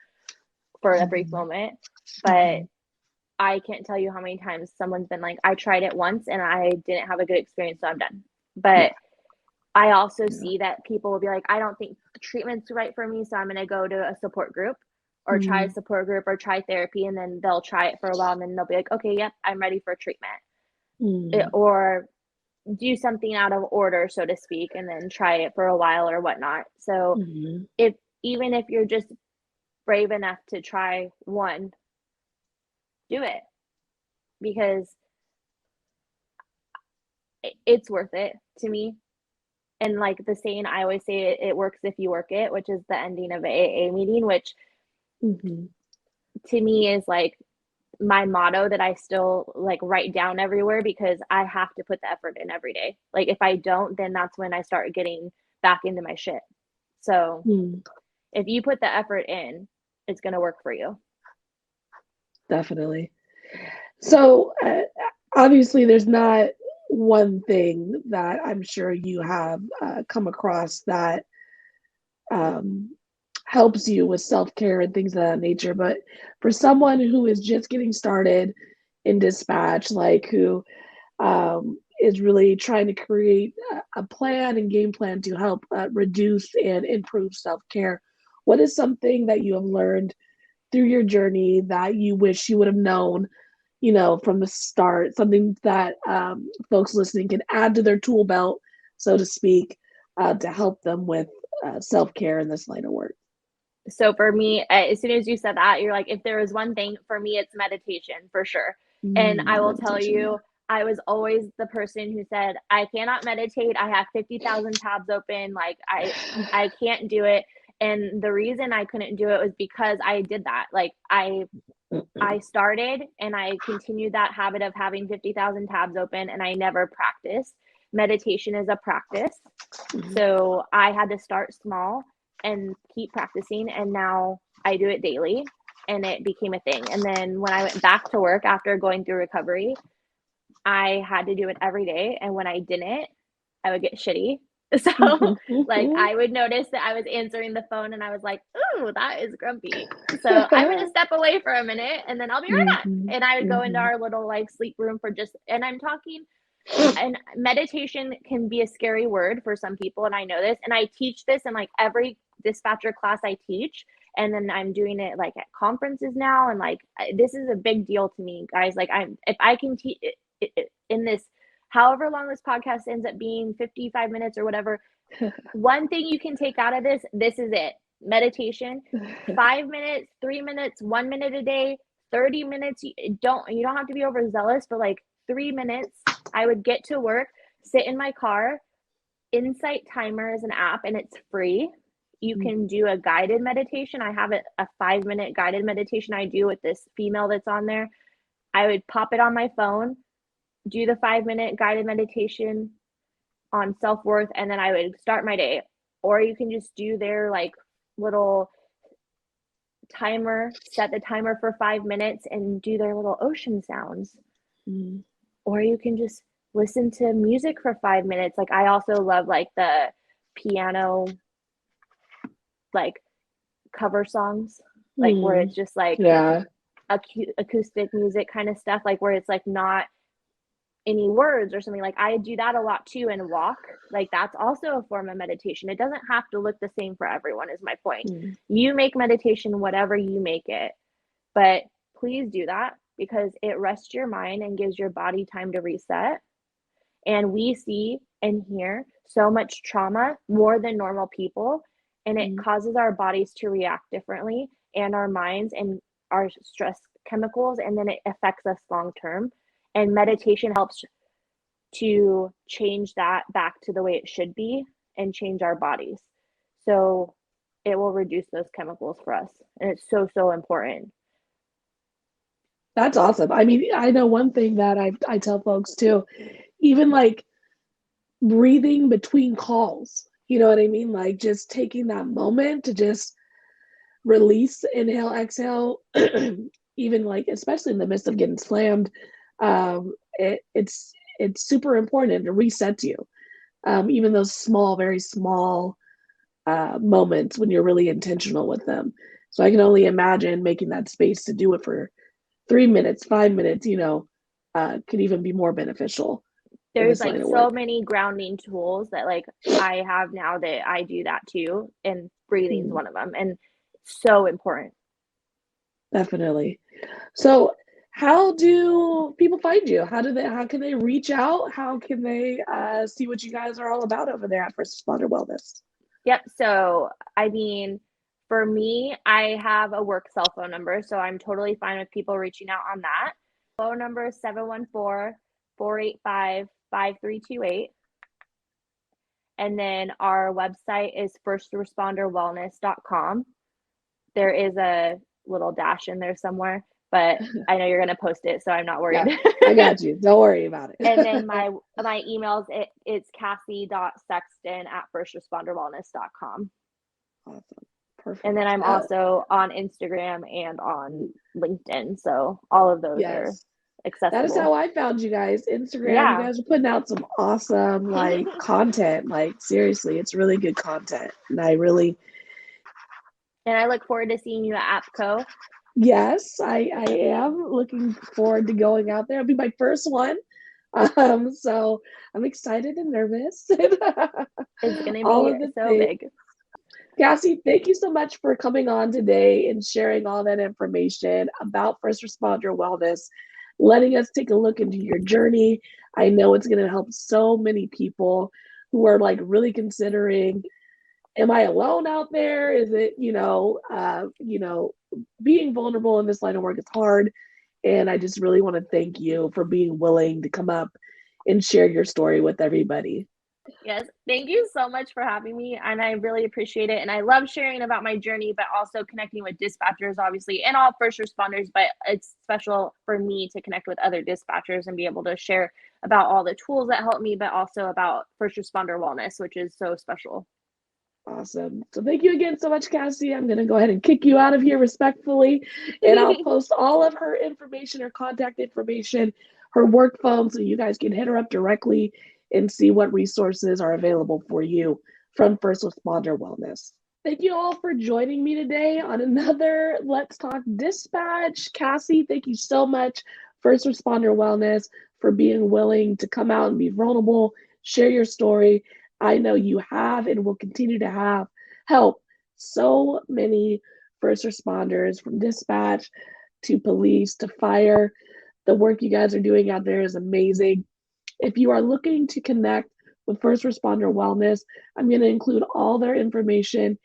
for a brief moment. But I can't tell you how many times someone's been like, I tried it once and I didn't have a good experience, so I'm done. But I also see that people will be like, I don't think the treatment's right for me, so I'm going to go to a support group, or try a support group, or try therapy. And then they'll try it for a while, and then they'll be like, okay, yep, I'm ready for treatment. Or do something out of order, so to speak, and then try it for a while or whatnot. So even if you're just brave enough to try one, do it. Because it's worth it to me. And like the saying I always say, it works if you work it, which is the ending of an AA meeting, which to me is like my motto that I still like write down everywhere, because I have to put the effort in every day. Like if I don't, then that's when I start getting back into my shit. So if you put the effort in, it's going to work for you. Definitely. So obviously there's not one thing that I'm sure you have come across that helps you with self-care and things of that nature. But for someone who is just getting started in dispatch, like who is really trying to create a plan and game plan to help reduce and improve self-care, what is something that you have learned through your journey that you wish you would have known, you know, from the start, something that folks listening can add to their tool belt, so to speak, to help them with self-care in this line of work? So for me, as soon as you said that, you're like, if there is one thing for me, it's meditation for sure. And I will tell you, I was always the person who said, I cannot meditate. I have 50,000 tabs open. Like I can't do it. And the reason I couldn't do it was because I did that. Like I started and I continued that habit of having 50,000 tabs open, and I never practiced. Meditation is a practice. So I had to start small and keep practicing, and now I do it daily, and it became a thing. And then when I went back to work after going through recovery, I had to do it every day, and when I didn't, I would get shitty. So like I would notice that I was answering the phone and I was like, ooh, that is grumpy. So I'm gonna step away for a minute and then I'll be right back. And I would go into our little like sleep room for just, and I'm talking, and meditation can be a scary word for some people, and I know this, and I teach this in like every dispatcher class I teach, and then I'm doing it like at conferences now, and like this is a big deal to me, guys. Like if I can teach in this, however long this podcast ends up being, 55 minutes or whatever, one thing you can take out of this is it. Meditation, 5 minutes, 3 minutes, 1 minute a day, 30 minutes. You don't have to be overzealous, but like 3 minutes. I would get to work, sit in my car. Insight Timer is an app and it's free. You can do a guided meditation. I have a 5-minute guided meditation I do with this female that's on there. I would pop it on my phone, do the 5-minute guided meditation on self-worth, and then I would start my day. Or you can just do their like little timer, set the timer for 5 minutes and do their little ocean sounds. Or you can just listen to music for 5 minutes. Like I also love like the piano, like cover songs, like where it's just like acoustic music kind of stuff, like where it's like not any words or something. Like I do that a lot too, and walk. Like that's also a form of meditation. It doesn't have to look the same for everyone, is my point. You make meditation whatever you make it, but please do that, because it rests your mind and gives your body time to reset. And we see and hear so much trauma, more than normal people, and it causes our bodies to react differently, and our minds and our stress chemicals, and then it affects us long term. And meditation helps to change that back to the way it should be and change our bodies. So it will reduce those chemicals for us. And it's so, so important. That's awesome. I mean, I know one thing that I tell folks too, even like breathing between calls, you know what I mean? Like just taking that moment to just release, inhale, exhale, even like, especially in the midst of getting slammed, it's super important to reset you. Even those small, very small moments when you're really intentional with them. So I can only imagine making that space to do it for 3 minutes, 5 minutes, you know, could even be more beneficial. There's like so many grounding tools that like I have now that I do that too, and breathing is one of them, and it's so important. Definitely. So how do people find you? How can they reach out? How can they see what you guys are all about over there at First Responder Wellness? Yep. So, I mean, for me, I have a work cell phone number, so I'm totally fine with people reaching out on that. Phone number is 714-485 5328. And then our website is firstresponderwellness.com. There is a little dash in there somewhere, but I know you're going to post it, so I'm not worried. Yeah, I got you. Don't worry about it. And then my emails, it's cassie.sexton@firstresponderwellness.com. Awesome. Perfect. And then I'm also on Instagram and on LinkedIn. So all of those are accessible. That is how I found you guys. Instagram. You guys are putting out some awesome content. Seriously, it's really good content. And I look forward to seeing you at APCO. Yes, I am looking forward to going out there. It'll be my first one. So I'm excited and nervous. It's gonna be so big. Cassie, thank you so much for coming on today and sharing all that information about first responder wellness, letting us take a look into your journey. I know it's going to help so many people who are really considering, am I alone out there? Is it, being vulnerable in this line of work is hard. And I just really want to thank you for being willing to come up and share your story with everybody. Yes, thank you so much for having me, and I really appreciate it. And I love sharing about my journey, but also connecting with dispatchers, obviously, and all first responders. But it's special for me to connect with other dispatchers and be able to share about all the tools that help me, but also about first responder wellness, which is so special. Awesome. So thank you again so much, Cassie. I'm going to go ahead and kick you out of here respectfully, and I'll post all of her information, her contact information, her work phone, so you guys can hit her up directly and see what resources are available for you from First Responder Wellness. Thank you all for joining me today on another Let's Talk Dispatch. Cassie, thank you so much, First Responder Wellness, for being willing to come out and be vulnerable, share your story. I know you have and will continue to have help so many first responders, from dispatch to police to fire. The work you guys are doing out there is amazing. If you are looking to connect with First Responder Wellness, I'm going to include all their information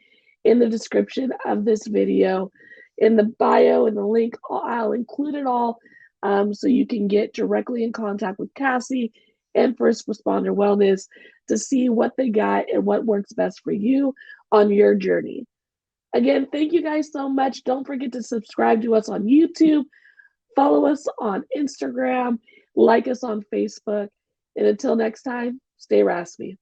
in the description of this video, in the bio, in the link. I'll include it all so you can get directly in contact with Cassie and First Responder Wellness to see what they got and what works best for you on your journey. Again, thank you guys so much. Don't forget to subscribe to us on YouTube, follow us on Instagram, like us on Facebook. And until next time, stay raspy.